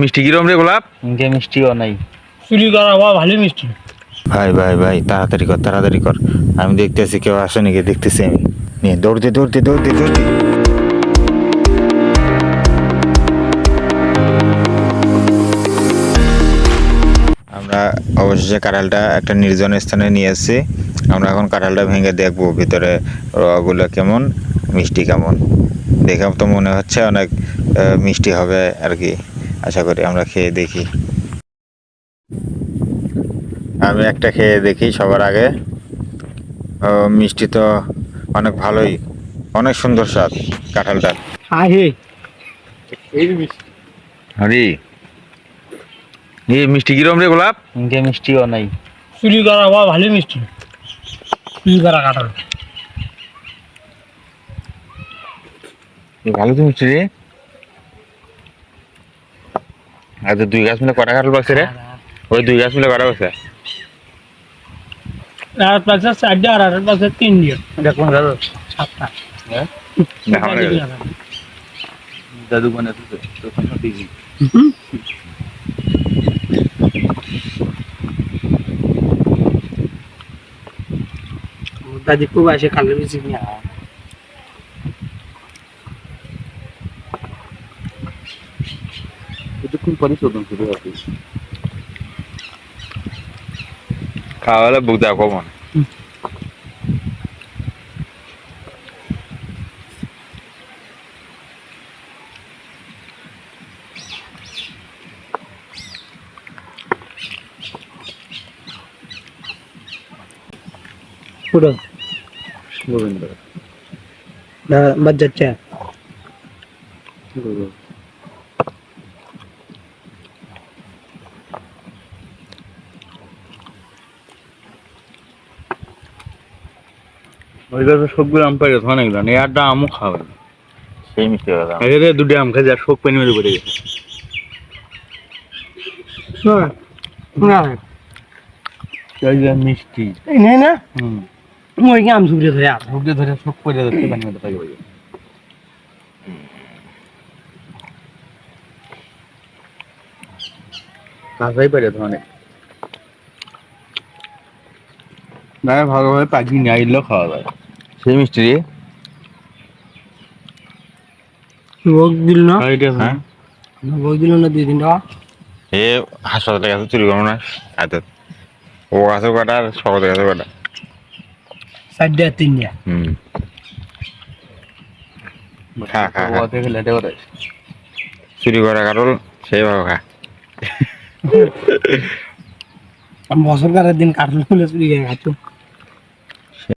মিষ্টি কিরম রে গোলাপ? ইনকে মিষ্টিও নাই। চুরি করা বা ভালো মিষ্টি। ভাই ভাই ভাই তাড়াতাড়ি কর আমি দেখতেছি কেউ আসে নাকি দেখতেছি আমি নিয়ে দৌড়তে আমরা অবশেষে কাঁঠালটা একটা নির্জন স্থানে নিয়ে এসেছি। আমরা এখন কাঁঠালটা ভেঙে দেখবো ভিতরে রগুলো কেমন, মিষ্টি কেমন। দেখে তো মনে হচ্ছে অনেক মিষ্টি হবে আর কি। আশা করি আমরা খেয়ে দেখি। আমি একটা খেয়ে দেখি সবার আগে। মিষ্টি তো অনেক ভালোই, অনেক সুন্দর স্বাদ কাঁঠালটার। আহে আরে এই মিষ্টি কিরম রে গোলাপ? ইনকে মিষ্টিও নাই। চুরি করা বা ভালো মিষ্টি। চুরি করা কাঁঠাল। ভালো তো মিষ্টি রে। আর তো 2 গাছ মিলে কটা কাঁঠাল পাকছে রে? ওই 2 গাছ মিলে কটা পাকছে? আর পাশে 4টা আর পাশে 3টা। এটা কোন গেল? 7টা। হ্যাঁ দেখা মানে দাদু বানাতে তো কোনো দিই। দাদি খুব আসে কালের বেশি নিয়ে। কিছুক্ষণ পরে শোধন শুরু হবে। খাওয়ালে বুক দেওয়া কমন। পুরো গোবিন্দ না বাজাচ্ছে। ওই গাছে সবগুলো আম পাই গেছে অনেকগুলো, এই আটটা আমও খাবে না। সেই মিষ্টি কথা। আগে দুটো আম খাই আর শোক পানি মেরে পড়ে গেছে। না এই যে মিষ্টি এই নে না হুম মই কি আম চুরি ধরে আর ঢুকতে ধরে শোক পড়ে যাচ্ছে পানি মেরে থাকে ওই কাঁচাই পারে তো অনেক না ভালোভাবে পাখি নিয়ে আইলেও খাওয়া যায়। সেই মিষ্টি রে। ভোগ দিল না হ্যাঁ ভোগ দিল না 2 দিন টাকা এ হাসপাতালে গেছে চুরি করবো না হাতে। ও গাছে কটা আর সকলের গাছে কটা। 4টা 3টা। খা খা খা। থেকে লেটে করে চুরি করা কারণ সেই ভাবে খা। বছর কারের দিন কাটল ফুলে চুরি গিয়ে খাচ্ছ।